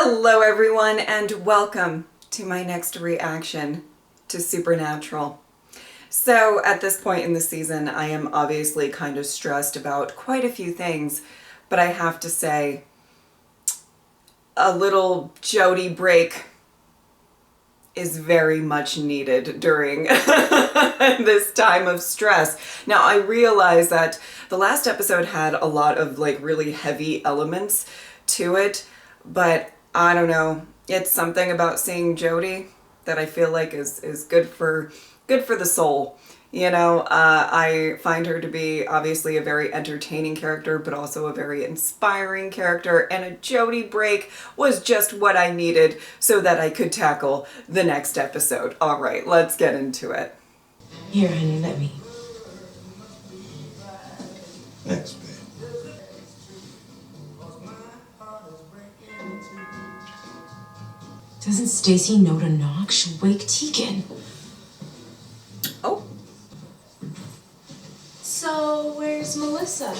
Hello everyone and welcome to my next reaction to Supernatural. So at this point in the season, I am obviously kind of stressed about quite a few things, but I have to say a little Jody break is very much needed during this time of stress. Now I realize that the last episode had a lot of really heavy elements to it, but I don't know, it's something about seeing Jody that I feel like is good for the soul. You know, I find her to be obviously a very entertaining character, but also a very inspiring character, and a Jody break was just what I needed so that I could tackle the next episode. All right, let's get into it. Here, honey, let me. Thanks, babe. Doesn't Stacy know to knock? She'll wake Tegan. Oh. So, where's Melissa?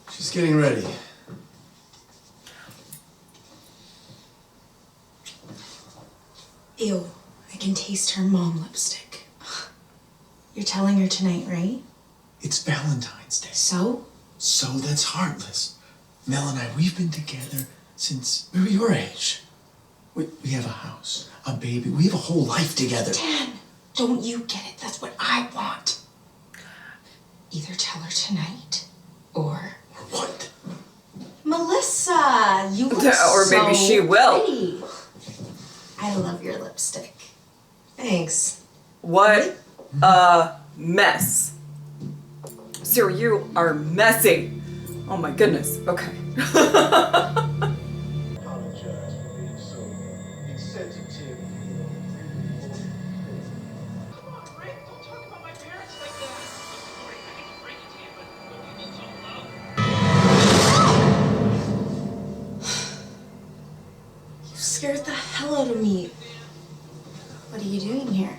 She's getting ready. Ew, I can taste her mom lipstick. You're telling her tonight, right? It's Valentine's Day. So? So that's heartless. Mel and I, we've been together since we were your age. We have a house, a baby, we have a whole life together. Dan, don't you get it? That's what I want. Either tell her tonight, or what? Melissa, you look Or maybe so she will. pretty. I love your lipstick. Thanks. What a mess. Sir, you are messy. Oh my goodness. Okay. You scared the hell out of me. What are you doing here?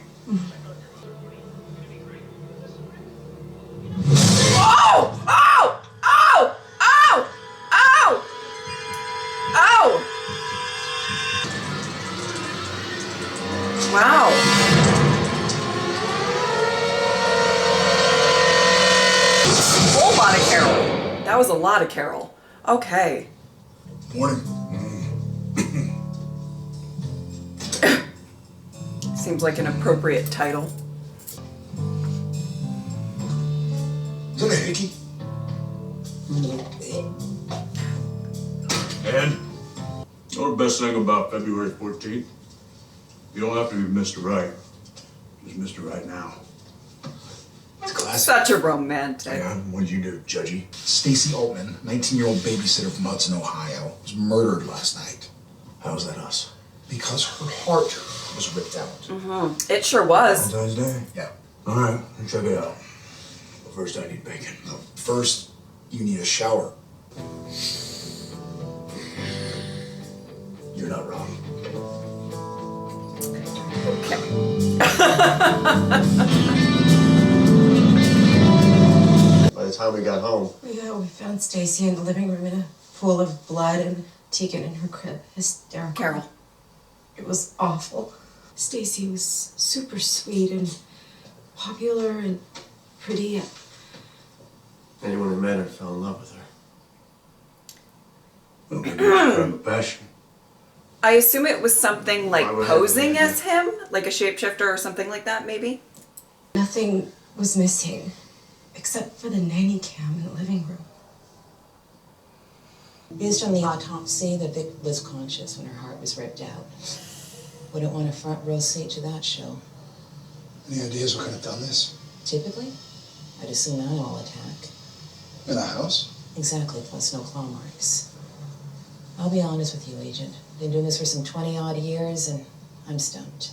Oh! Oh! Oh! Oh! Oh! Oh! Wow. A whole lot of Carol. That was a lot of Carol. Okay. Morning. Seems like an appropriate title. Is that a hickey? And you know the best thing about February 14th? You don't have to be Mr. Right. Just Mr. Right now. It's classic. Such a romantic. Yeah, what did you do, Judgy? Stacy Altman, 19-year-old babysitter from Hudson, Ohio, was murdered last night. How's that us? Because her heart was ripped out. It sure was. Valentine's Day? Yeah. All right, check it out. But first I need bacon. No, first, you need a shower. You're not wrong. Okay. By the time we got home, Yeah, we found Stacy in the living room in a pool of blood and Tegan in her crib, hysterical. Carol. It was awful. Stacy was super sweet and popular and pretty. anyone who met her fell in love with her. Well, maybe it's a crime of passion. I assume it was something like Why would I posing do as him, like a shapeshifter or something like that, maybe? Nothing was missing except for the nanny cam in the living room. Based on the autopsy, the victim was conscious when her heart was ripped out. Wouldn't want a front row seat to that show. Any ideas what could have done this? Typically, I'd assume an animal attack. In the house? Exactly, plus no claw marks. I'll be honest with you, Agent. Been doing this for some 20-odd years, and I'm stumped.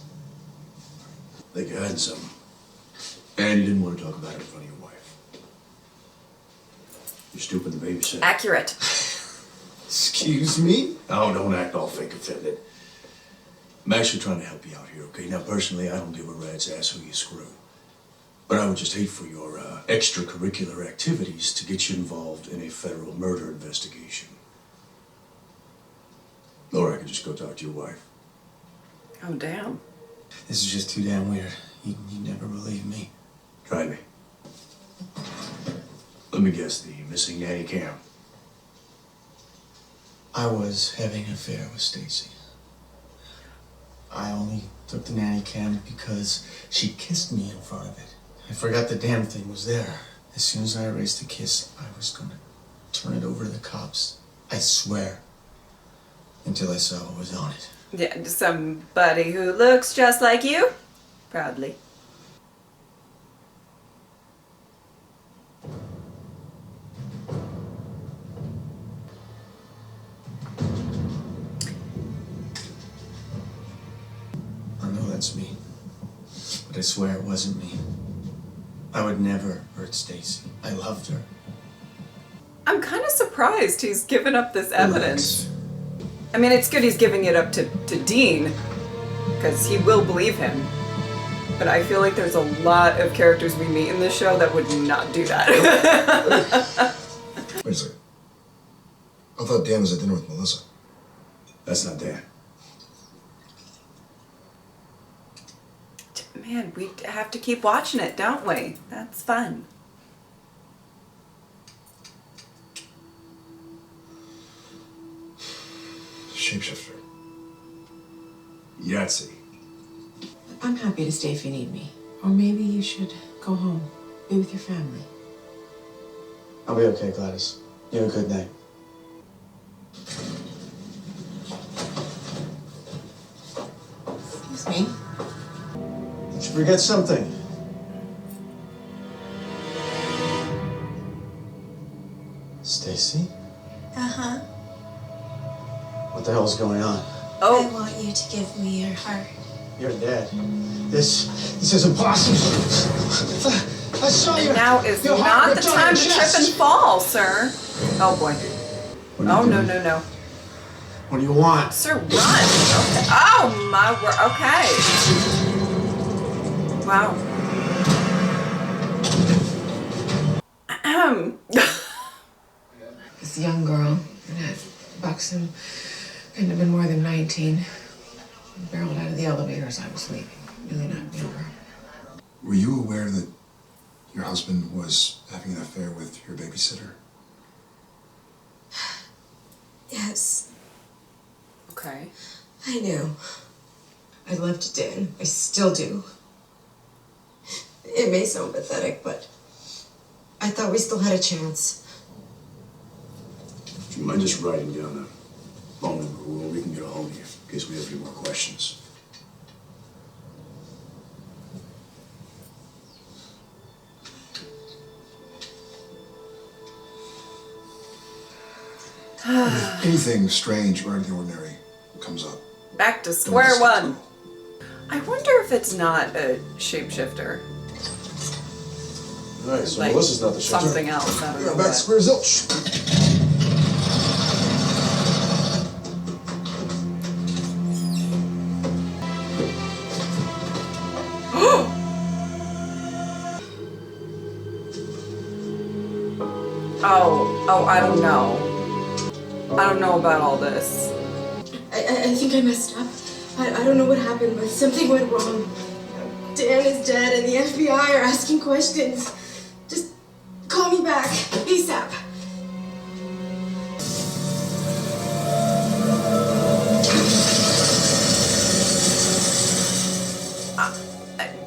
I think you had some. And you didn't want to talk about it in front of your wife. You're stupid the babysitter. Accurate. Excuse me? Oh, don't act all fake offended. I'm actually trying to help you out here, okay? Now, personally, I don't give a rat's ass who you screw. But I would just hate for your extracurricular activities to get you involved in a federal murder investigation. Or I could just go talk to your wife. Oh, damn. This is just too damn weird. You'd never believe me. Try me. Let me guess, the missing nanny cam. I was having an affair with Stacy. I only took the nanny cam because she kissed me in front of it. I forgot the damn thing was there. As soon as I erased the kiss, I was gonna turn it over to the cops. I swear. Until I saw what was on it. Yeah, somebody who looks just like you? Proudly. I know that's me. But I swear it wasn't me. I would never hurt Stacy. I loved her. I'm kind of surprised he's given up this evidence. Relax. I mean, it's good he's giving it up to Dean, because he will believe him. But I feel like there's a lot of characters we meet in this show that would not do that. Wait a second. I thought Dan was at dinner with Melissa. That's not Dan. Man, we have to keep watching it, don't we? That's fun. Shapeshifter. Yahtzee. I'm happy to stay if you need me. Or maybe you should go home, be with your family. I'll be okay, Gladys. You have a good night. Excuse me. Did you forget something? Stacy? Uh-huh. What the hell's going on? I Oh, want you to give me your heart. You're dead. This is impossible. I saw you. now is your heart not the ripped on time your to trip chest. and fall, sir. Oh boy. What are Oh, you no, doing? no, no. What do you want? Sir, run. Okay. Oh, my word. Okay. Wow. Ahem. This young girl, Annette Buxton, couldn't have been more than 19. Barreled out of the elevator as I was leaving. Really knocked me over. Were you aware that your husband was having an affair with your babysitter? Yes, Okay. I knew. I loved Dan. I still do. It may sound pathetic, but I thought we still had a chance. Do you mind just writing down a phone number where we can get a hold of you in case we have any more questions? If anything strange or out of the ordinary comes up, Back to don't square hesitate to one. call. I wonder if it's not a shapeshifter. Alright, so Like Melissa's not the shifter. something else. I don't know Yeah, back to what. square zilch. Oh, I don't know. I don't know about all this. I think I messed up. I don't know what happened, but something went wrong. Dan is dead and the FBI are asking questions. Just call me back, ASAP.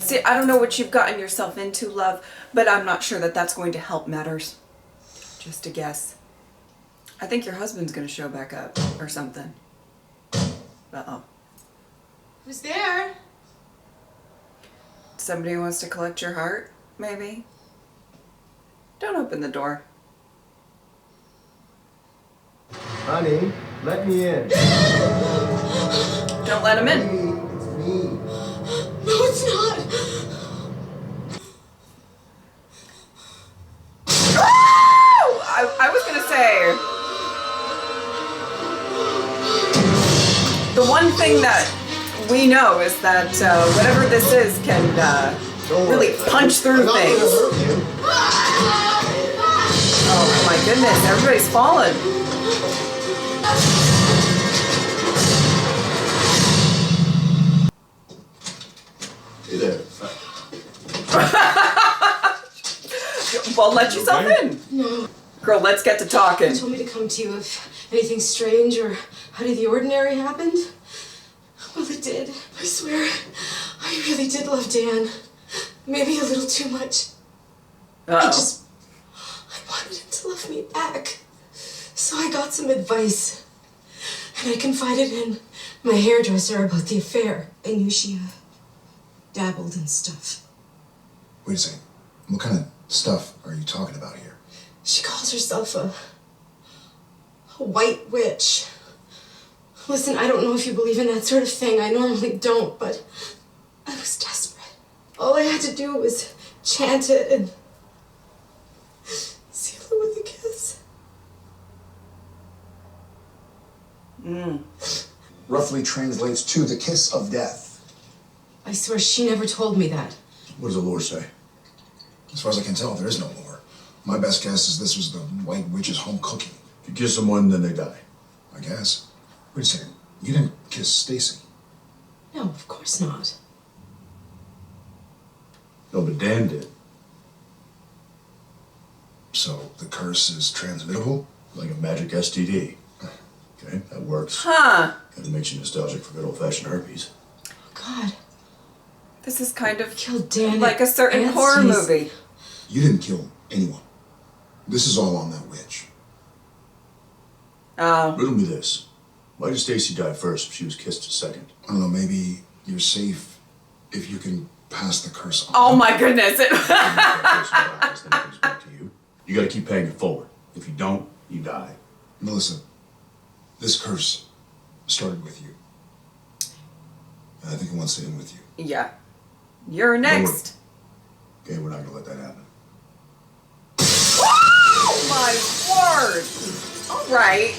See, I don't know what you've gotten yourself into, love, but I'm not sure that that's going to help matters. Just a guess. I think your husband's gonna show back up or something. Uh-oh. Who's there? Somebody who wants to collect your heart, maybe? Don't open the door. Honey, let me in. Don't let him in. It's me. No, it's not. I was gonna say, the one thing that we know is that whatever this is can really punch through I'm not gonna things. hurt you. Oh my goodness, everybody's fallen. Well, let yourself in. No. Girl, let's get to talking. You told me to come to you if anything strange or out of the ordinary happened. Well, it did. I swear, I really did love Dan. Maybe a little too much. I wanted him to love me back. So I got some advice. And I confided in my hairdresser about the affair. I knew she dabbled in stuff. Wait a second. What kind of stuff are you talking about here? She calls herself a white witch. Listen, I don't know if you believe in that sort of thing. I normally don't, but I was desperate. All I had to do was chant it and seal it with a kiss. Roughly translates to the kiss of death. I swear she never told me that. What does the lore say? As far as I can tell, there is no lore. My best guess is this was the White Witch's home cooking. If you kiss someone, then they die. I guess. Wait a second. You didn't kiss Stacy. No, of course not. No, but Dan did. So the curse is transmittable? Like a magic STD. Okay, that works. Huh. Kinda makes you nostalgic for good old-fashioned herpes. Oh, God. This is kind of Killed Dan like a certain and horror Stacy. movie. You didn't kill anyone. This is all on that witch. Oh. Riddle me this. Why did Stacy die first if she was kissed second? I don't know, maybe you're safe if you can pass the curse on. Oh my goodness. If that person dies, then it comes back to you. You gotta keep paying it forward. If you don't, you die. Melissa, this curse started with you. And I think it wants to end with you. Yeah. You're next. Okay, we're not gonna let that happen. Oh my word. All right.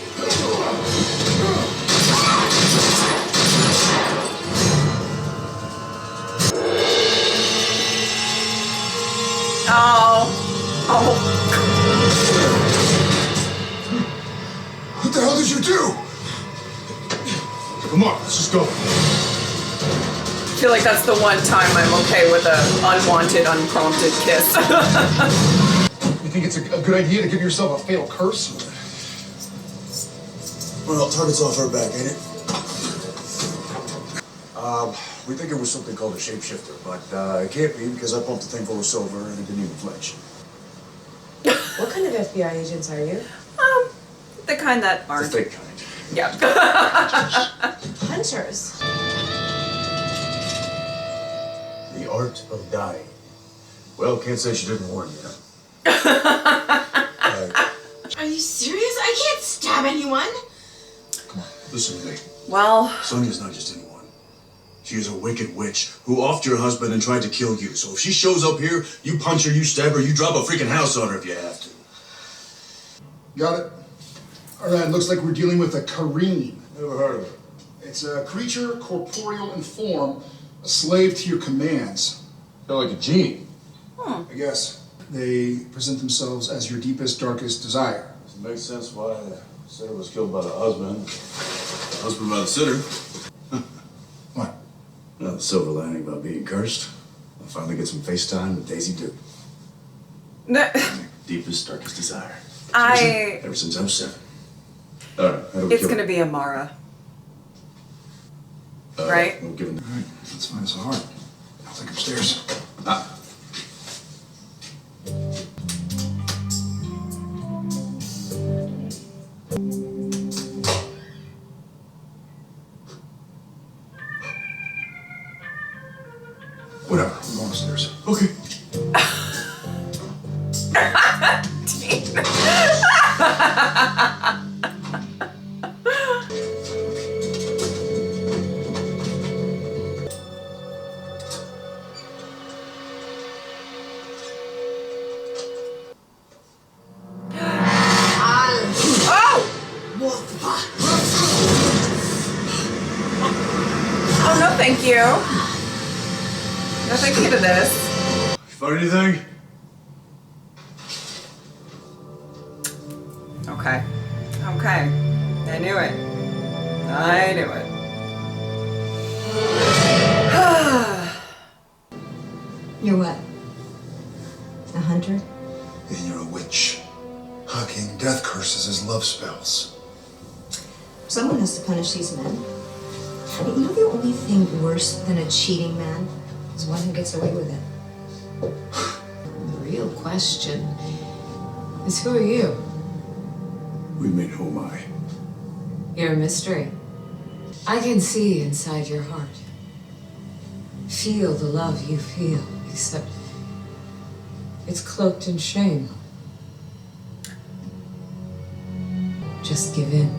Oh. Oh. What the hell did you do? Come on, let's just go. I feel like that's the one time I'm okay with a unwanted, unprompted kiss. You think it's a good idea to give yourself a fatal curse? Well, target's off her back, ain't it? We think it was something called a shapeshifter, but it can't be because I pumped the thing full of silver and it didn't even flinch. What kind of FBI agents are you? The kind that The aren't. fake kind. Yeah. Hunters. The art of dying. Well, can't say she didn't warn you. Are you serious? I can't stab anyone. Come on, listen to me. Well, Sonia's not just anyone. She is a wicked witch who offed your husband and tried to kill you. So if she shows up here, you punch her, you stab her, you drop a freaking house on her if you have to. Got it. All right, looks like we're dealing with a Kareen. Never heard of her. It's a creature corporeal in form, a slave to your commands. They're like a genie. I guess. They present themselves as your deepest, darkest desire. It makes sense why the sitter was killed by the husband. Husband by the sitter. What? Well, the silver lining about being cursed. I'll finally get some FaceTime with Daisy Duke. Deepest, darkest desire. Ever since I was 7. All right, how do we it's kill gonna her? be Amara. Right? We'll give him. All right, let's find us a heart. I'll take upstairs. Ah. Whatever, I'm going upstairs. Okay. Oh, no thank you. No thank you to this. You find anything? Okay. Okay. I knew it. I knew it. You're what? A hunter? Yeah. love spells. Someone has to punish these men. I mean, you know the only thing worse than a cheating man is one who gets away with it. The real question is, who are you? We mean, who am I? You're a mystery. I can see inside your heart. Feel the love you feel, except it's cloaked in shame. Just give in.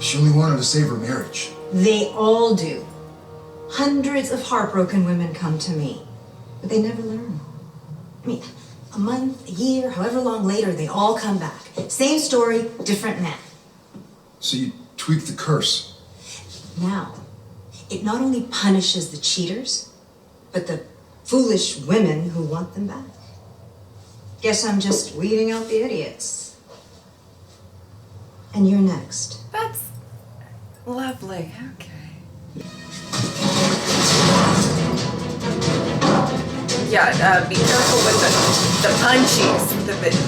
She only wanted to save her marriage. They all do. Hundreds of heartbroken women come to me, but they never learn. I mean, a month, a year, however long later, they all come back. Same story, different man. So you tweaked the curse. Now, it not only punishes the cheaters, but the foolish women who want them back. Guess I'm just weeding out the idiots. And you're next. That's lovely. Okay. Yeah, be careful with the punchies.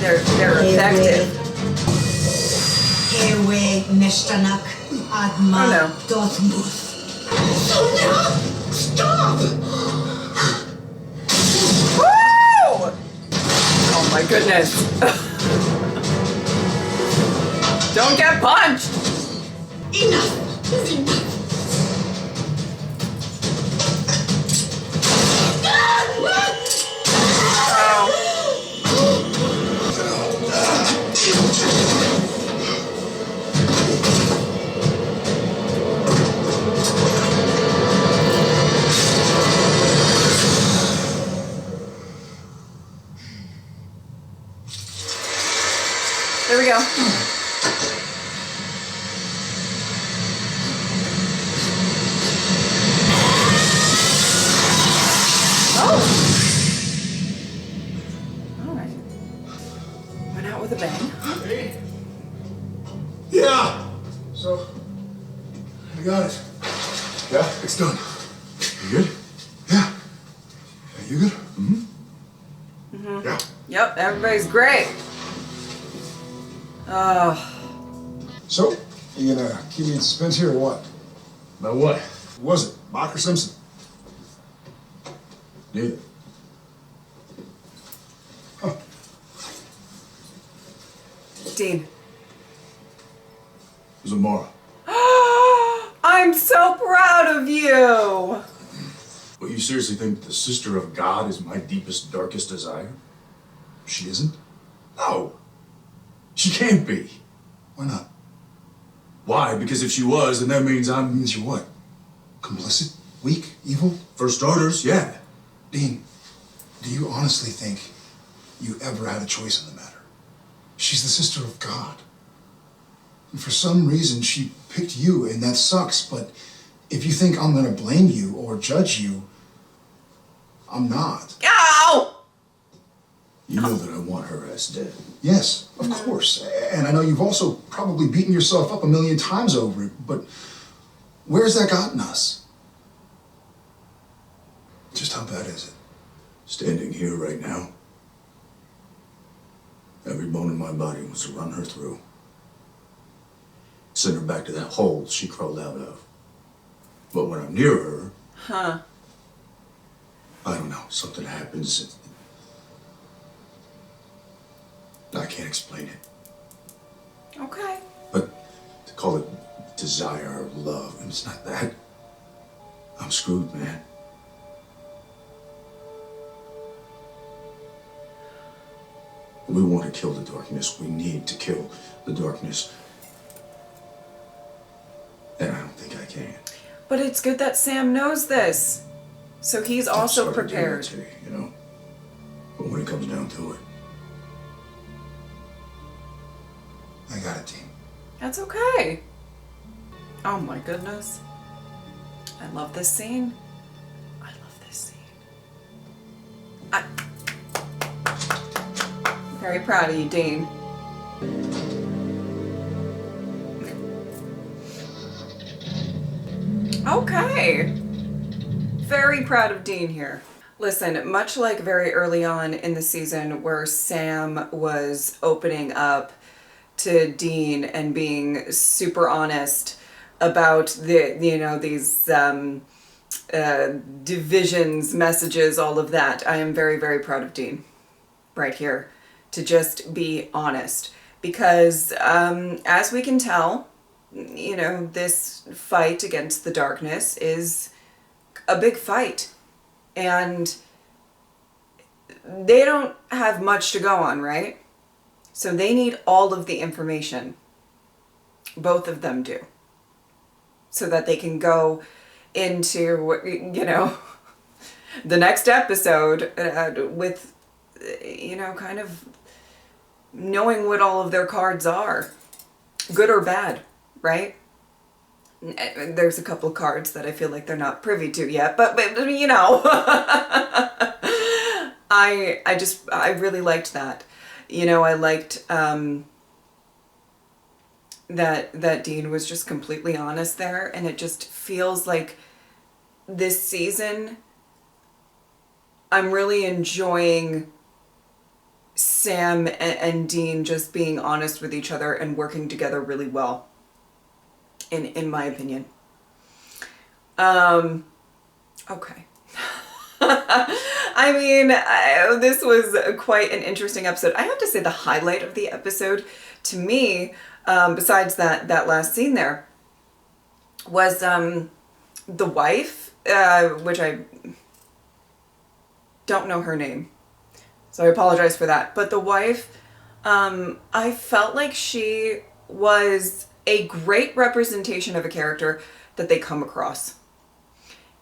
They're effective. Ewe neshtanak adma no. dothmuth. Sonia! Stop! Woo! Oh my goodness. Don't get punched. Enough is enough. There we go. Oh. All right. Went out with a bang. Hey. Yeah. So, I got it. Yeah, it's done. You good? Yeah. Yeah, you good? Mm-hmm. Yeah. Yep, everybody's great. Oh. So, you gonna keep me in suspense here or what? About what? Who was it? Bach or Simpson? Neither. Huh. Dean. It was Amara. I'm so proud of you. But you seriously think the sister of God is my deepest, darkest desire? She isn't? No. She can't be. Why not? Why? Because if she was, then that means Means you're what? Complicit? Weak? Evil? For starters, yeah. Dean, do you honestly think you ever had a choice in the matter? She's the sister of God. And for some reason, she picked you, and that sucks, but if you think I'm gonna blame you or judge you, I'm not. Ow! You know that I want her ass dead. Yes, of course. And I know you've also probably beaten yourself up a million times over it, but where's that gotten us? Just how bad is it? Standing here right now, every bone in my body wants to run her through. Send her back to that hole she crawled out of. But when I'm near her, Huh. I don't know, something happens. I can't explain it. Okay. But to call it desire or love, and it's not that. I'm screwed, man. We want to kill the darkness. We need to kill the darkness. And I don't think I can. But it's good that Sam knows this. So he's also I'm sorry to do prepared. that to you, you know? But when it comes down to it, I got it, Dean. That's okay. Oh my goodness. I love this scene. I love this scene. Very proud of you, Dean. Okay. Very proud of Dean here. Listen, much like very early on in the season where Sam was opening up to Dean and being super honest about these divisions, messages, all of that. I am very, very proud of Dean right here to just be honest, because as we can tell, this fight against the darkness is a big fight, and they don't have much to go on, right? So they need all of the information. Both of them do. So that they can go into, the next episode with, kind of knowing what all of their cards are. Good or bad, right? There's a couple cards that I feel like they're not privy to yet, but I really liked that. I liked that Dean was just completely honest there, and it just feels like this season I'm really enjoying Sam and Dean just being honest with each other and working together really well, in my opinion. Okay. I mean, this was quite an interesting episode. I have to say the highlight of the episode to me, besides that last scene there, was the wife, which I don't know her name, so I apologize for that. But the wife, I felt like she was a great representation of a character that they come across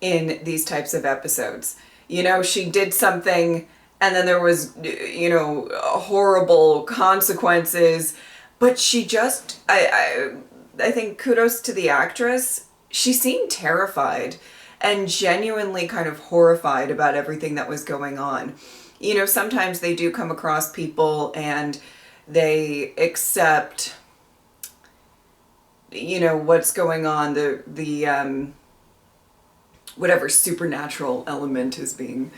in these types of episodes. She did something and then there was, horrible consequences, but she just, I think kudos to the actress. She seemed terrified and genuinely kind of horrified about everything that was going on. Sometimes they do come across people and they accept, what's going on, the whatever supernatural element is being,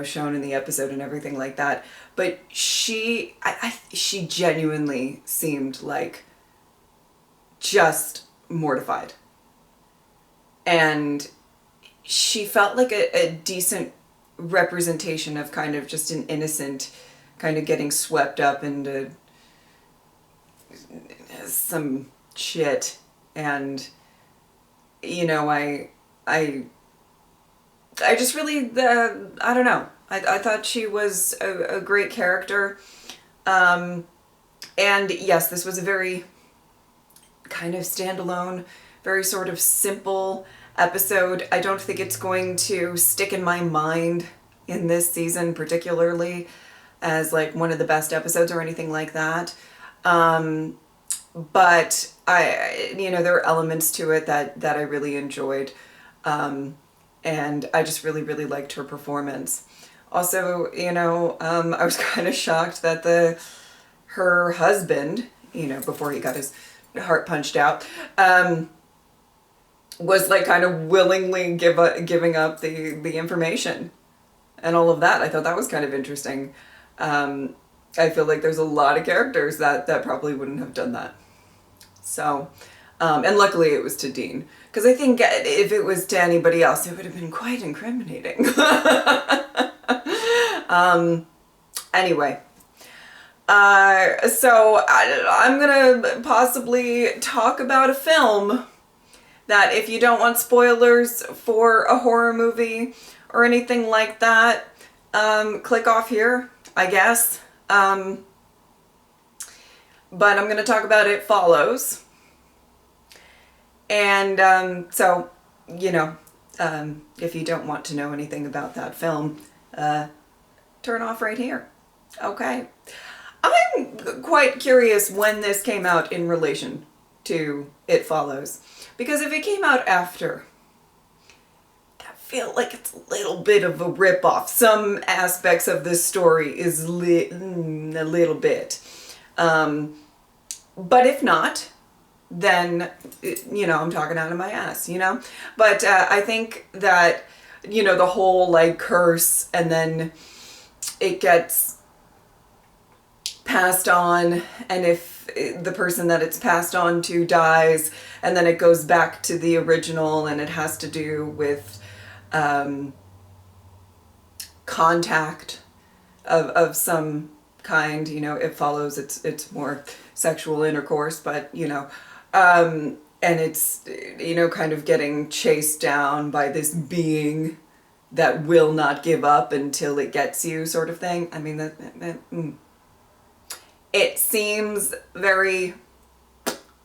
shown in the episode and everything like that. But she genuinely seemed like just mortified. And she felt like a decent representation of kind of just an innocent kind of getting swept up into some shit. And, I just really, I don't know. I thought she was a great character. And yes, this was a very kind of standalone, very sort of simple episode. I don't think it's going to stick in my mind in this season particularly as like one of the best episodes or anything like that. But there are elements to it that I really enjoyed. And I just really, really liked her performance. Also, I was kind of shocked that her husband, before he got his heart punched out, was like kind of willingly giving up the information and all of that. I thought that was kind of interesting. I feel like there's a lot of characters that probably wouldn't have done that. So, and luckily it was to Dean, because I think if it was to anybody else, it would have been quite incriminating. Anyway, so I'm gonna possibly talk about a film that, if you don't want spoilers for a horror movie or anything like that, click off here, I guess. But I'm going to talk about It Follows. And so, if you don't want to know anything about that film, turn off right here. Okay. I'm quite curious when this came out in relation to It Follows. Because if it came out after, I feel like it's a little bit of a ripoff. Some aspects of this story is a little bit. But if not, then, I'm talking out of my ass, But I think that the whole like curse, and then it gets passed on, and if the person that it's passed on to dies, and then it goes back to the original, and it has to do with contact of some kind, it follows, it's more sexual intercourse, but and it's kind of getting chased down by this being that will not give up until it gets you, sort of thing. I mean, it seems very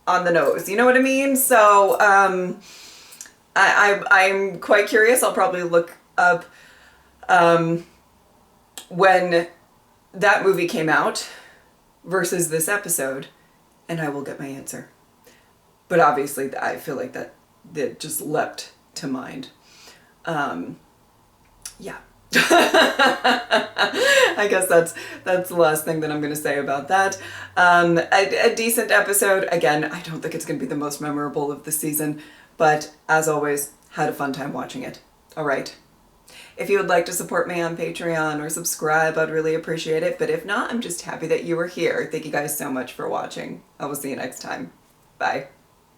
on the nose, you know what I mean? So I'm quite curious. I'll probably look up when that movie came out versus this episode, and I will get my answer. But obviously, I feel like that just leapt to mind. Yeah. I guess that's the last thing that I'm going to say about that. A decent episode. Again, I don't think it's going to be the most memorable of the season, but as always, had a fun time watching it. All right. If you would like to support me on Patreon or subscribe, I'd really appreciate it. But if not, I'm just happy that you were here. Thank you guys so much for watching. I will see you next time. Bye.